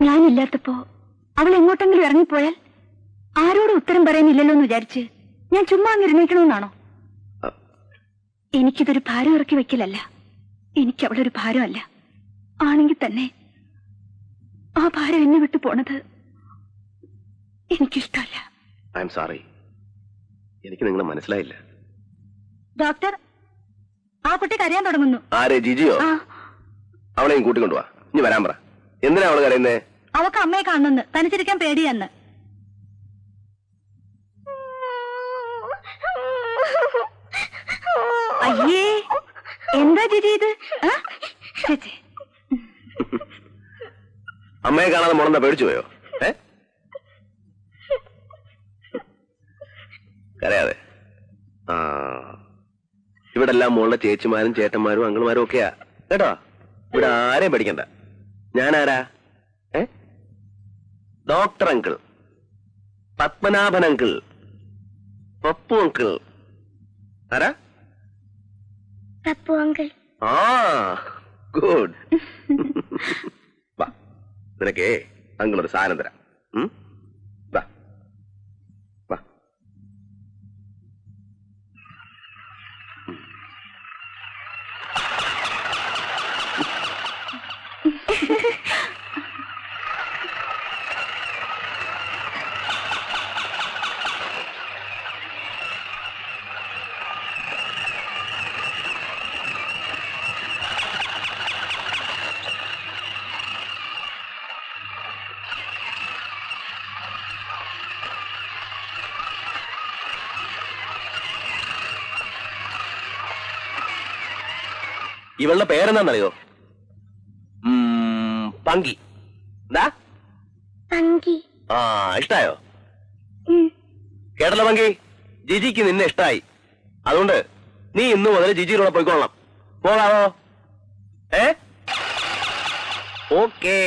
ഞാനില്ലാത്തപ്പോ അവൾ എങ്ങോട്ടെങ്കിലും ഇറങ്ങിപ്പോയാൽ ആരോടും ഉത്തരം പറയാനില്ലല്ലോ എന്ന് വിചാരിച്ച് ഞാൻ ചുമ്മാ അങ്ങിരുന്നേക്കണമെന്നാണോ? എനിക്കിതൊരു ഭാരം ഇറക്കി വെക്കലല്ല. എനിക്ക് അവളൊരു ഭാരമല്ല. ആണെങ്കിൽ തന്നെ ആ ഭാരം എന്നെ വിട്ടു പോണത് എനിക്കിഷ്ടമല്ല. ഐ എം സോറി, എനിക്ക് നിങ്ങളെ മനസ്സിലായില്ല. ഡോക്ടർ, ആ കുട്ടി കരയാൻ തുടങ്ങുന്നു. ആരെ? ജിജിയോ? അവളെയും കൂട്ടിക്കൊണ്ടുവാ. ഇനി വരാൻ പറ. എന്തിനാ അവള് കരയുന്നേ? അവക്ക് അമ്മയെ കാണുന്നെന്ന്. തനിച്ചിരിക്കാൻ പേടിയെന്ന്. അയ്യേ, എന്താ ജിജി ഇത്? അമ്മയെ കാണാതെ മോളെന്താ പേടിച്ചു പോയോ? കരയാതെ. ഇവിടെ എല്ലാം മോളുടെ ചേച്ചിമാരും ചേട്ടന്മാരും അങ്കിൾമാരും ഒക്കെയാ കേട്ടോ. ഇവിടെ ആരെയും പേടിക്കണ്ട. ഞാനാരാ? Doctor uncle, Padmanabhan uncle, Pappu uncle. ആരാ? പപ്പു അങ്കിൾ. ആ, ഗുഡ്. വാ, നിനക്കേ അങ്കിൾ ഒരു സാധനം തരാം. വാ വാ. ഇവളുടെ പേരെന്താന്നറിയോ? പങ്കി. എന്താ? പങ്കി. ആ, ഇഷ്ടായോ? കേട്ടല്ലോ പങ്കി, ജിജിക്ക് നിന്നെ ഇഷ്ടായി. അതുകൊണ്ട് നീ ഇന്നു മുതൽ ജിജിയുടെ പോയിക്കൊള്ളണം. പോകാവോ? ഓക്കേ.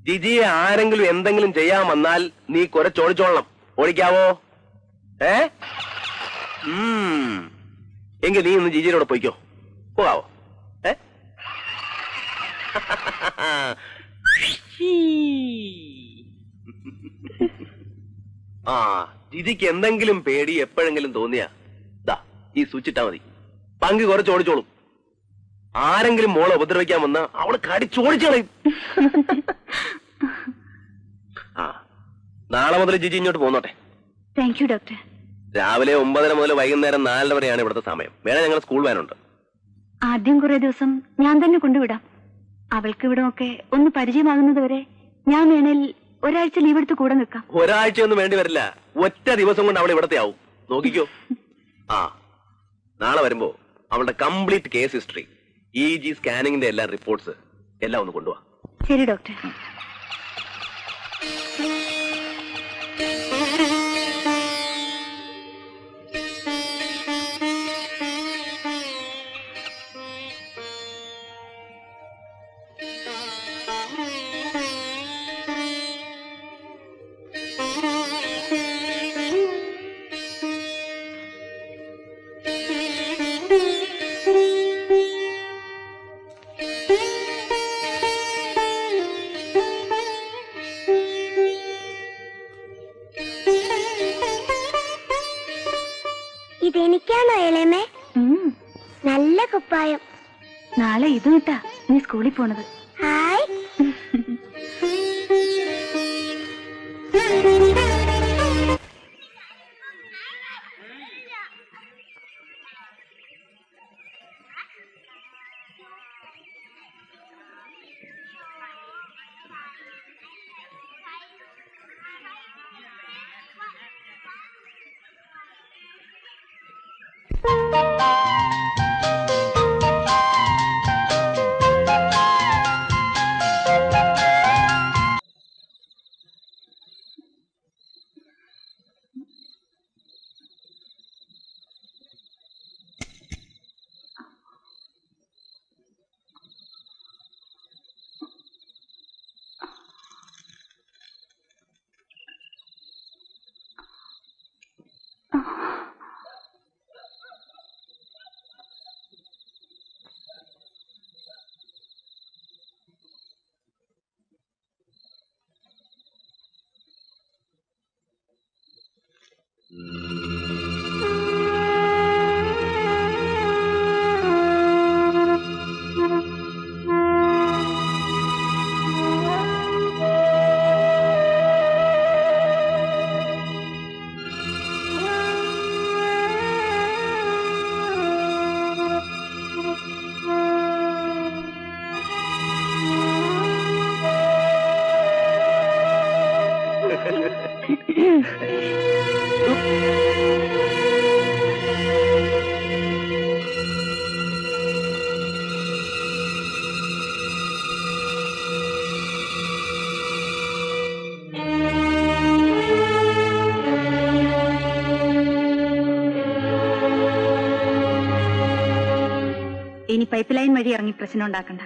ജിജിയെ ആരെങ്കിലും എന്തെങ്കിലും ചെയ്യാൻ വന്നാൽ നീ കുരച്ചോടിച്ചോളണം. ഓടിക്കാവോ? എങ്കിൽ നീ ഇന്ന് ജിജിയുടെ പോയിക്കോ. പോകാവോ? ആ, ജിജിക്ക് എന്തെങ്കിലും പേടി എപ്പോഴെങ്കിലും തോന്നിയാ ദാ ഈ സ്വിച്ച് ഇട്ടാ മതി. പങ്ക് കുറച്ച് ഓടിച്ചോളും. ആരെങ്കിലും മോളെ ഉപദ്രവിക്കാൻ വന്ന അവള് കടിച്ചോടിച്ചോളയും. ആ, നാളെ മുതൽ ജിജി ഇങ്ങോട്ട് പോന്നോട്ടെ. Thank you doctor. രാവിലെ 9:30 മുതൽ വൈകുന്നേരം 4:00 വരെയാണ് ഇവിടുത്തെ സമയം. വേണേ ഞങ്ങൾ സ്കൂൾ വാനുണ്ട്. ആദ്യം കുറെ ദിവസം ഞാൻ തന്നെ കൊണ്ടുവിടാം. അവൾക്ക് ഇവിടെ ഒക്കെ ഒന്ന് പരിചയമാകുന്നത് വരെ ഞാൻ വേണേൽ ഒരാഴ്ച ലീവ് എടുത്ത് കൂടെ നിൽക്കാം. ഒരാഴ്ചയൊന്നും വേണ്ടി വരില്ല. ഒറ്റ ദിവസം കൊണ്ട് അവൾ ഇവിടത്തെ ആവും. നോക്കിക്കോ. ആ, നാളെ വരുമ്പോ അവളുടെ കംപ്ലീറ്റ് കേസ് ഹിസ്റ്ററി, EEG സ്കാനിങ്ങിന്റെ എല്ലാ റിപ്പോർട്ട്സ് എല്ലാം ഒന്ന് കൊണ്ടുപോവാ. ശരി ഡോക്ടർ. ഇതെനിക്കാണോ എളേമേ? നല്ല കുപ്പായം. നാളെ ഇത് കിട്ടാ നീ സ്കൂളിൽ പോണത്. ഹായ്. ഇനി പൈപ്പ് ലൈൻ വഴി ഇറങ്ങി പ്രശ്നം ഉണ്ടാക്കണ്ട.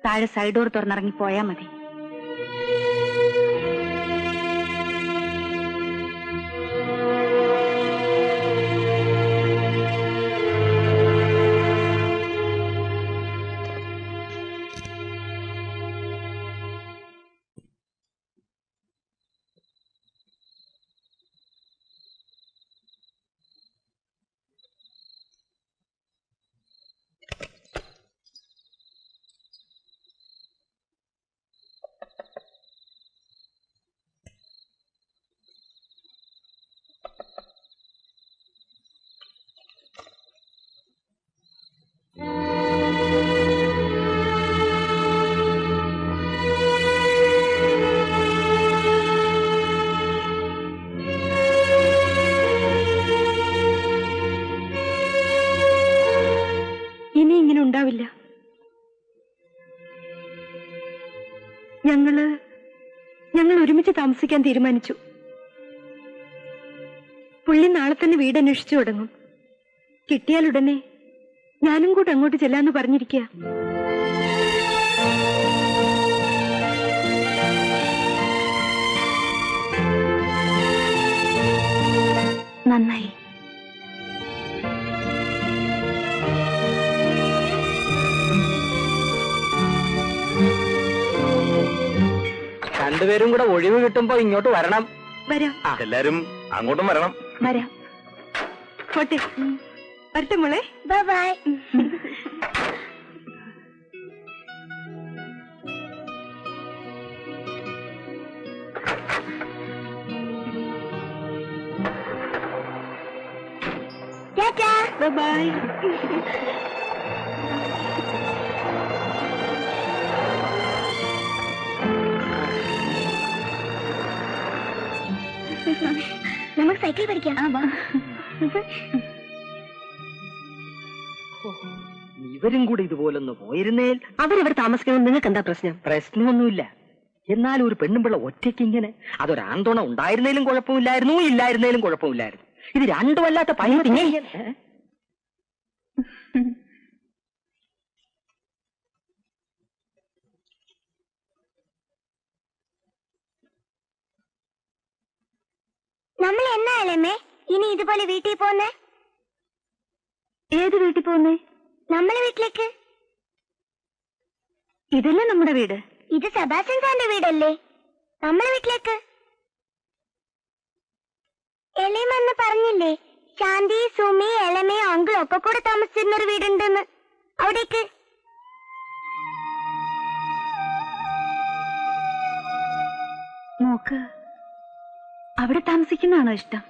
താഴെ സൈഡ് ഡോർ തുറന്നിറങ്ങി പോയാ മതി. ഇനി ഇങ്ങനെ ഉണ്ടാവില്ല. ഞങ്ങൾ ഒരുമിച്ച് താമസിക്കാൻ തീരുമാനിച്ചു. പുള്ളി നാളെ തന്നെ വീട് അന്വേഷിച്ചു തുടങ്ങും. കിട്ടിയാലുടനെ ഞാനും കൂടെ അങ്ങോട്ട് ചെല്ലാന്ന് പറഞ്ഞിരിക്കുക. നന്നായി. രണ്ടുപേരും കൂടെ ഒഴിവ് കിട്ടുമ്പോ ഇങ്ങോട്ട് വരണം. വരാം. എല്ലാരും അങ്ങോട്ടും വരണം. വരാം. പോട്ടെ. വരട്ടെ മോളെ. Bye bye. Tata. Bye bye. നമുക്ക് സൈക്കിൾ പഠിക്കാം. ഇവരും കൂടി ഇതുപോലൊന്ന് പോയിരുന്നേൽ. അവരവിടെ താമസിക്കണം. നിങ്ങൾക്ക് എന്താ പ്രശ്നം? പ്രശ്നമൊന്നുമില്ല. എന്നാൽ ഒരു പെണ്ണുമ്പിള്ള ഒറ്റയ്ക്ക് ഇങ്ങനെ, അതൊരാന്തോണം ഉണ്ടായിരുന്നേലും കുഴപ്പമില്ലായിരുന്നു, ഇല്ലായിരുന്നേലും കുഴപ്പമില്ലായിരുന്നു. ഇത് രണ്ടുമല്ലാത്ത പൈമ. നമ്മൾ എന്നാലേ ഇനി ഇതുപോലെ വീട്ടിൽ പോന്നേ? ഏത് വീട്ടിൽ പോന്നേ? നമ്മളെ വീട്ടിലേക്ക്. ഇതല്ലേ നമ്മുടെ വീട്? ഇത് സെബാസ്റ്റ്യൻ സാറിന്റെ വീടല്ലേ? നമ്മളെ വീട്ടിലേക്ക്. എളയമെന്ന് പറഞ്ഞില്ലേ, ശാന്തി, സുമി, എളമയും അങ്കിളും ഒക്കെ കൂടെ താമസിച്ചിരുന്നൊരു വീടുണ്ടെന്ന്. അവിടേക്ക്. നോക്ക്, അവിടെ താമസിക്കുന്നതാണോ ഇഷ്ടം?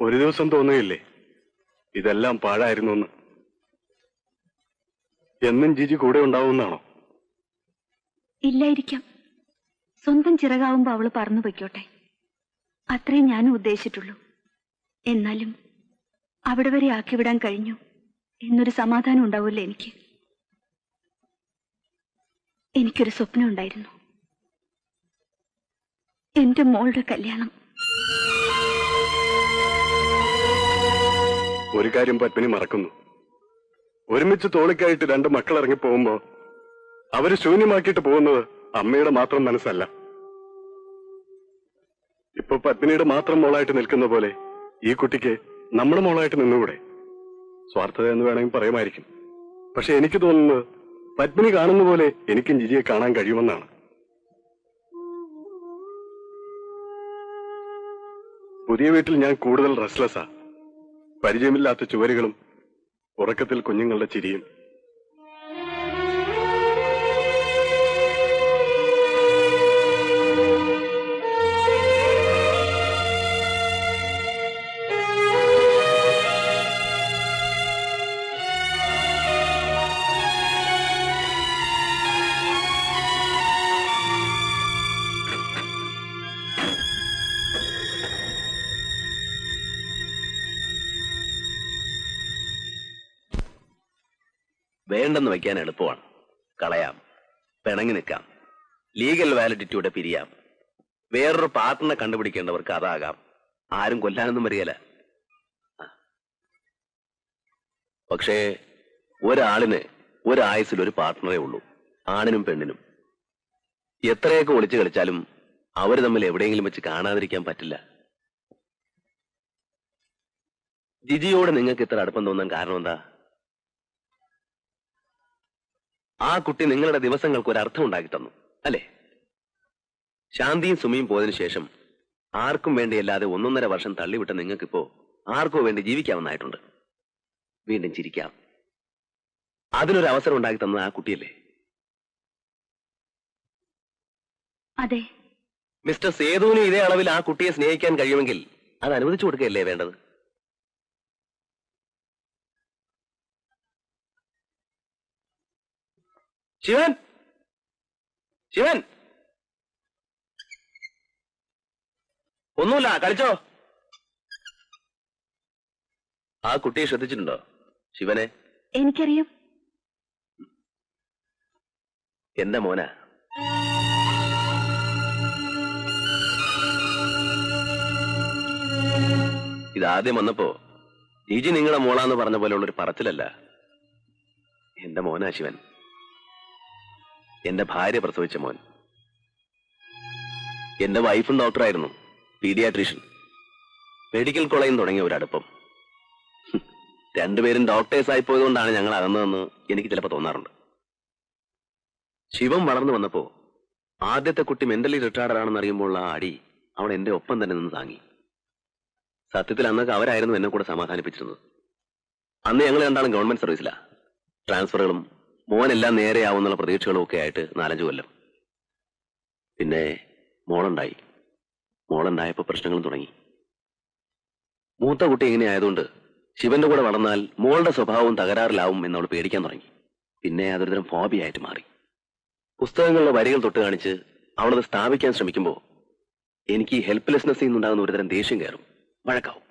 ഒരു ദിവസം തോന്നുകയില്ലേ ഇതെല്ലാം പാഴായിരുന്നു എന്ന്? എന്നും ജിജി കൂടെ ഉണ്ടാവുമെന്നാണോ? ഇല്ലായിരിക്കാം. സ്വന്തം ചിറകാവുമ്പോ അവള് പറന്നു പൊയ്ക്കോട്ടെ, അത്രേ ഞാനും ഉദ്ദേശിച്ചിട്ടുള്ളൂ. എന്നാലും അവിടെ വരെ ആക്കിവിടാൻ കഴിഞ്ഞു എന്നൊരു സമാധാനം ഉണ്ടാവില്ല എനിക്ക്. എനിക്കൊരു സ്വപ്നം ഉണ്ടായിരുന്നു. എന്റെ മോളുടെ കല്യാണം. ഒരു കാര്യം പത്മിനി മറക്കുന്നു. ഒരുമിച്ച് തോളിക്കായിട്ട് 2 മക്കൾ ഇറങ്ങി പോകുമ്പോ അവര് ശൂന്യമാക്കിയിട്ട് പോകുന്നത് അമ്മയുടെ മാത്രം മനസ്സല്ല. ഇപ്പൊ പത്മിനിയുടെ മാത്രം മോളായിട്ട് നിൽക്കുന്ന പോലെ ഈ കുട്ടിക്ക് നമ്മുടെ മോളായിട്ട് നിന്നുകൂടെ? സ്വാർത്ഥത എന്ന് വേണമെങ്കിൽ പറയുമായിരിക്കും. പക്ഷെ എനിക്ക് തോന്നുന്നത് പത്മിനി കാണുന്ന പോലെ എനിക്കും ജിജിയെ കാണാൻ കഴിയുമെന്നാണ്. പുതിയ വീട്ടിൽ ഞാൻ കൂടുതൽ റെസ്റ്റ്ലെസ്സാ. പരിചയമില്ലാത്ത ചുവരുകളും ഉറക്കത്തിൽ കുഞ്ഞുങ്ങളുടെ ചിരിയും. വേണ്ടെന്ന് വയ്ക്കാൻ എളുപ്പമാണ്. കളയാം, പിണങ്ങി നിൽക്കാം, ലീഗൽ വാലിഡിറ്റിയോടെ പിരിയാം. വേറൊരു പാർട്ട്ണറെ കണ്ടുപിടിക്കേണ്ടവർക്ക് അതാകാം. ആരും കൊല്ലാനൊന്നും വരികയില്ല. പക്ഷേ ഒരാളിന് ഒരായുസിൽ ഒരു പാർട്ട്ണറേ ഉള്ളൂ, ആണിനും പെണ്ണിനും. എത്രയൊക്കെ ഒളിച്ചു കളിച്ചാലും അവർ തമ്മിൽ എവിടെയെങ്കിലും വെച്ച് കാണാതിരിക്കാൻ പറ്റില്ല. ജിജിയോട് നിങ്ങൾക്ക് ഇത്ര അടുപ്പം തോന്നാൻ കാരണം എന്താ? ആ കുട്ടി നിങ്ങളുടെ ദിവസങ്ങൾക്ക് ഒരു അർത്ഥം ഉണ്ടാക്കി തന്നു, അല്ലേ? ശാന്തിയും സുമിയും പോയതിനു ശേഷം ആർക്കും വേണ്ടിയല്ലാതെ 1.5 വർഷം തള്ളിവിട്ട നിങ്ങൾക്കിപ്പോ ആർക്കോ വേണ്ടി ജീവിക്കാമെന്നായിട്ടുണ്ട്. വീണ്ടും ചിരിക്കാം. അതിനൊരു അവസരം ഉണ്ടാക്കി തന്നത് ആ കുട്ടിയല്ലേ? അതെ. മിസ്റ്റർ സേതുവിന് ഇതേ അളവിൽ ആ കുട്ടിയെ സ്നേഹിക്കാൻ കഴിയുമെങ്കിൽ അത് അനുവദിച്ചു കൊടുക്കുകയല്ലേ വേണ്ടത്? ശിവൻ, ശിവൻ, ഒന്നുമില്ല, കളിച്ചോ. ആ കുട്ടിയെ ശ്രദ്ധിച്ചിട്ടുണ്ടോ ശിവനെ? എനിക്കറിയാം. എന്റെ മോനാ. ഇതാദ്യം വന്നപ്പോ ജിജി നിങ്ങളെ മോളാന്ന് പറഞ്ഞ പോലെയുള്ളൊരു പറച്ചിലല്ല. എന്റെ മോനാ ശിവൻ. എന്റെ ഭാര്യ പ്രസവിച്ച മോൻ. എന്റെ വൈഫും ഡോക്ടറായിരുന്നു, പീഡിയാട്രീഷ്യൻ. മെഡിക്കൽ കോളേജിൽ തുടങ്ങിയ ഒരു അടുപ്പം. രണ്ടുപേരും ഡോക്ടേഴ്സ് ആയി പോയതുകൊണ്ടാണ് ഞങ്ങൾ അകന്നതെന്ന് എനിക്ക് ചിലപ്പോൾ തോന്നാറുണ്ട്. ശിവം വളർന്നു വന്നപ്പോ ആദ്യത്തെ കുട്ടി മെന്റലി റിട്ടാർഡ് ആണെന്ന് അറിയുമ്പോൾ ആ അടി അവൾ എന്റെ ഒപ്പം തന്നെ നിന്ന് താങ്ങി. സത്യത്തിൽ അന്നൊക്കെ അവരായിരുന്നു എന്നെ കൂടെ സമാധാനിപ്പിച്ചിരുന്നത്. അന്ന് ഞങ്ങൾ രണ്ടാളും ഗവൺമെന്റ് സർവീസിലാ. ട്രാൻസ്ഫറുകളും മോനെല്ലാം നേരെയാവുന്നുള്ള പ്രതീക്ഷകളും ഒക്കെ ആയിട്ട് 4-5 കൊല്ലം. പിന്നെ മോളുണ്ടായപ്പോ പ്രശ്നങ്ങളും തുടങ്ങി. മൂത്ത കുട്ടി ഇങ്ങനെ ആയതുകൊണ്ട് ശിവന്റെ കൂടെ വളർന്നാൽ മോളുടെ സ്വഭാവം തകരാറിലാവും എന്നവൾ പേടിക്കാൻ തുടങ്ങി. പിന്നെ അതൊരു തരം ഫോബിയായിട്ട് മാറി. പുസ്തകങ്ങളിലെ വരികൾ തൊട്ട് കാണിച്ച് അവളത് സ്ഥാപിക്കാൻ ശ്രമിക്കുമ്പോൾ എനിക്ക് ഈ ഹെൽപ്ലെസ്നെസ്സിൽ നിന്നുണ്ടാകുന്ന ഒരുതരം ദേഷ്യം കയറും, വഴക്കാവും.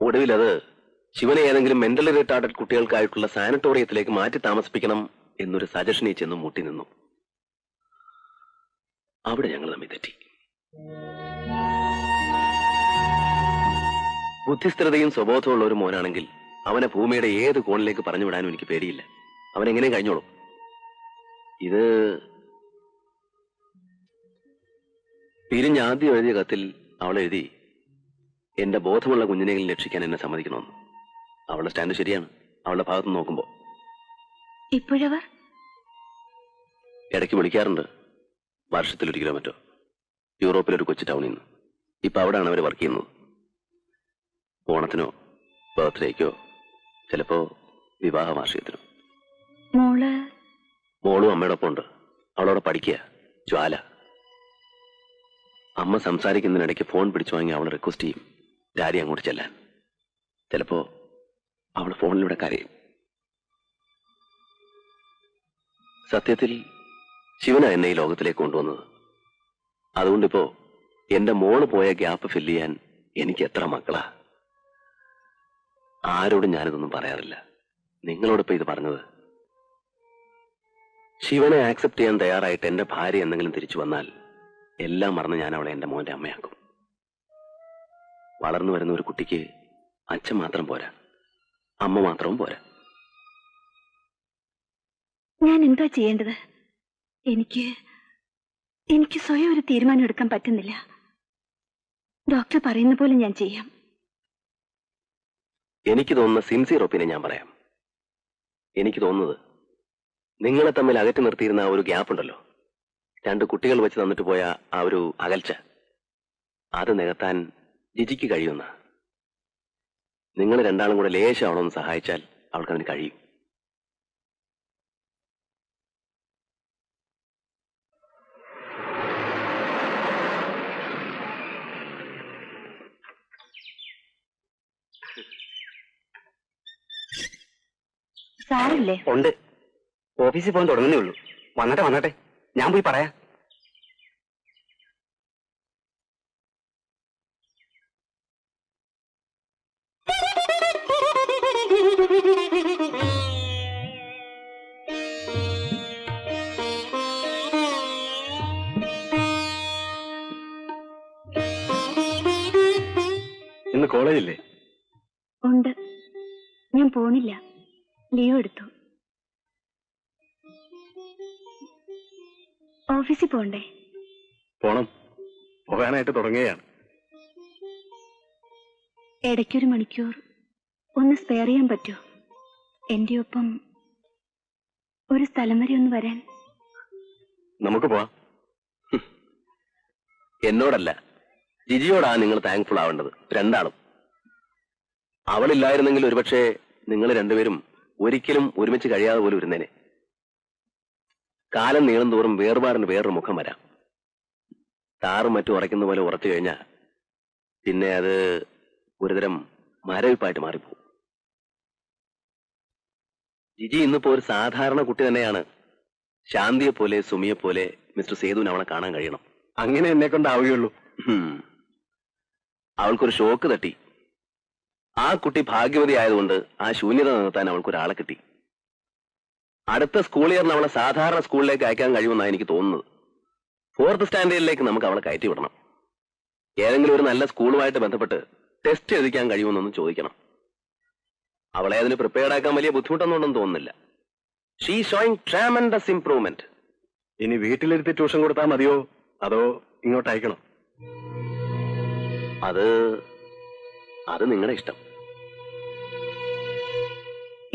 ഒടുവിൽ അത് ശിവനെ ഏതെങ്കിലും മെന്റലി റിട്ടാർഡഡ് കുട്ടികൾക്കായിട്ടുള്ള സാനിറ്റോറിയത്തിലേക്ക് മാറ്റി താമസിപ്പിക്കണം എന്നൊരു സജഷനിൽ ചെന്ന് മുട്ടി നിന്നു. അവിടെ ഞങ്ങൾ തമ്മിൽ തെറ്റി. ബുദ്ധിസ്ഥിരതയും സ്വബോധമുള്ള ഒരു മോനാണെങ്കിൽ അവനെ ഭൂമിയുടെ ഏത് കോണിലേക്ക് പറഞ്ഞു വിടാനും എനിക്ക് പേടിയില്ല. അവനെങ്ങനെയും കഴിഞ്ഞോളും. ഇത് പിരിഞ്ഞാദ്യം എഴുതിയ കത്തിൽ അവൾ എഴുതി, എന്റെ ബോധമുള്ള കുഞ്ഞിനെങ്കിലും രക്ഷിക്കാൻ എന്നെ സമ്മതിക്കണമെന്ന്. അവളുടെ സ്റ്റാൻഡ് ശരിയാണ് അവളുടെ ഭാഗത്ത് നോക്കുമ്പോ. ഇപ്പോഴവർ ഇടയ്ക്ക് വിളിക്കാറുണ്ട്, വർഷത്തിലൊരിക്കലോ മറ്റോ. യൂറോപ്പിലൊരു കൊച്ചു ടൗണിൽ നിന്ന്. ഇപ്പൊ അവിടെയാണ് അവർ വർക്ക് ചെയ്യുന്നത്. ഓണത്തിനോ ബർത്ത്ഡേക്കോ ചിലപ്പോ വിവാഹ വാർഷികത്തിനോ. മോളും അമ്മയോടൊപ്പം ഉണ്ട്. അവളവിടെ പഠിക്കുക, ജ്വാല. അമ്മ സംസാരിക്കുന്നതിനിടയ്ക്ക് ഫോൺ പിടിച്ചു വാങ്ങി അവൾ റിക്വസ്റ്റ് ചെയ്യും ഡാഡി അങ്ങോട്ട് ചെല്ലാൻ. ചിലപ്പോ അവൾ ഫോണിലൂടെ കരയും. സത്യത്തിൽ ശിവനാ എന്നെ ഈ ലോകത്തിലേക്ക് കൊണ്ടുവന്നത്. അതുകൊണ്ടിപ്പോ എന്റെ മോള് പോയ ഗ്യാപ്പ് ഫില്ല് ചെയ്യാൻ എനിക്ക് എത്ര മക്കളാ. ആരോടും ഞാനിതൊന്നും പറയാറില്ല. നിങ്ങളോടിപ്പോ ഇത് പറഞ്ഞത് ശിവനെ ആക്സെപ്റ്റ് ചെയ്യാൻ തയ്യാറായിട്ട് എന്റെ ഭാര്യ എന്തെങ്കിലും തിരിച്ചു വന്നാൽ എല്ലാം മറന്ന് ഞാൻ അവളെ എന്റെ മോന്റെ അമ്മയാക്കും. വളർന്നു വരുന്ന ഒരു കുട്ടിക്ക് അച്ഛൻ മാത്രം പോരാ, അമ്മ മാത്രവും പോരാ. ഞാൻ എന്താ ചെയ്യേണ്ടത്? എനിക്ക് സ്വയം ഒരു തീരുമാനം എടുക്കാൻ പറ്റുന്നില്ല. ഡോക്ടർ പറയുന്ന പോലെ ഞാൻ ചെയ്യാം. എനിക്ക് തോന്നുന്ന സിൻസിയർ ഒപ്പീനിയൻ ഞാൻ പറയാം. എനിക്ക് തോന്നുന്നത് നിങ്ങളെ തമ്മിൽ അകറ്റി നിർത്തിയിരുന്ന ആ ഒരു ഗ്യാപ്പ് ഉണ്ടല്ലോ, 2 കുട്ടികൾ വെച്ച് തന്നിട്ട് പോയ ആ ഒരു അകൽച്ച, അത് നികത്താൻ ജിജിക്ക് കഴിയുന്ന. നിങ്ങൾ രണ്ടാളും കൂടെ ലേശം അവളൊന്ന് സഹായിച്ചാൽ അവൾക്കതിന് കഴിയും. സാറില്ലേ? ഉണ്ട്. ഓഫീസിൽ പോകാൻ തുടങ്ങുന്നേ ഉള്ളൂ. വന്നട്ടെ, ഞാൻ പോയി പറയാം. ഇന്ന് കോളേജില്ലേ? ഉണ്ട്. ഞാൻ പോണില്ല, ലീവ് എടുത്തു. ഓഫീസിൽ പോണ്ടേ? പോണം, പോകാനായിട്ട് തുടങ്ങുകയാണ്. ഇടയ്ക്കൊരു മണിക്കൂർ ഒന്ന് സ്പെയർ ചെയ്യാൻ പറ്റുമോ? എന്റെ ഒപ്പം ഒരു സ്ഥലം വരെ ഒന്ന് വരാൻ. നമുക്ക് പോവാം. എന്നോടല്ല, ജിജിയോടാ നിങ്ങൾ താങ്ക്ഫുൾ ആവേണ്ടത്, രണ്ടാളും. അവളില്ലായിരുന്നെങ്കിൽ ഒരുപക്ഷെ നിങ്ങൾ രണ്ടുപേരും ഒരിക്കലും ഒരുമിച്ച് കഴിയാതെ പോലും ഇരുന്നേനെ. കാലം നീളും തോറും വേർപാടിന് വേറൊരു മുഖം വരാം. താറും മറ്റും ഉറയ്ക്കുന്ന പോലെ ഉറച്ചു കഴിഞ്ഞാൽ പിന്നെ അത് ഒരുതരം മരവിപ്പായിട്ട് മാറിപ്പോകും. ജിജി ഇന്നിപ്പോ ഒരു സാധാരണ കുട്ടി തന്നെയാണ്. ശാന്തിയെ പോലെ, സുമിയെ പോലെ മിസ്റ്റർ സേതുവിന് അവളെ കാണാൻ കഴിയണം. അങ്ങനെ എന്നെ കൊണ്ടാവുകയുള്ളൂ. അവൾക്കൊരു ഷോക്ക് തട്ടി. ആ കുട്ടി ഭാഗ്യവതി ആയതുകൊണ്ട് ആ ശൂന്യത നിർത്താൻ അവൾക്കൊരാളെ കിട്ടി. അടുത്ത സ്കൂൾ ഇയറിന് അവളെ സാധാരണ സ്കൂളിലേക്ക് അയക്കാൻ കഴിയുമെന്നാണ് എനിക്ക് തോന്നുന്നത്. 4th സ്റ്റാൻഡേർഡിലേക്ക് നമുക്ക് അവളെ കയറ്റി വിടണം. ഏതെങ്കിലും ഒരു നല്ല സ്കൂളുമായിട്ട് ബന്ധപ്പെട്ട് ടെസ്റ്റ് എഴുതിക്കാൻ കഴിയുമെന്നൊന്ന് ചോദിക്കണം. അവളെ അതിന് പ്രിപ്പയർഡ് ആക്കാൻ വലിയ ബുദ്ധിമുട്ടൊന്നും തോന്നുന്നില്ല. She showing tremendous improvement. ഇനി വീട്ടിലിരുത്തി ട്യൂഷൻ കൊടുത്താൽ മതിയോ അതോ ഇങ്ങോട്ട് അയക്കണം? അത് നിങ്ങളുടെ ഇഷ്ടം.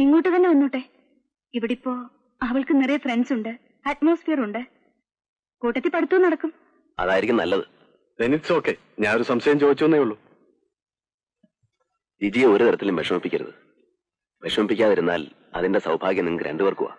ഇങ്ങോട്ട് തന്നെ വന്നോട്ടെ. ഇവിടെ ഇപ്പോ അവൾക്ക് നിറയെ ഫ്രണ്ട്സ് ഉണ്ട്, അറ്റ്മോസ്ഫിയർ ഉണ്ട്, കൂട്ടത്തിൽ പഠിത്തവും നടക്കും. അതായിരിക്കും നല്ലത്. It's okay. ഞാൻ ഒരു സംശയം ചോദിച്ചെന്നേ ഉള്ളൂ. ജിജിയെ ഒരു തരത്തിലും വിഷമിപ്പിക്കരുത്. വിഷമിപ്പിക്കാതിരുന്നാൽ അതിന്റെ സൗഭാഗ്യം നിങ്ങൾക്ക് രണ്ടുപേർക്കുവാ.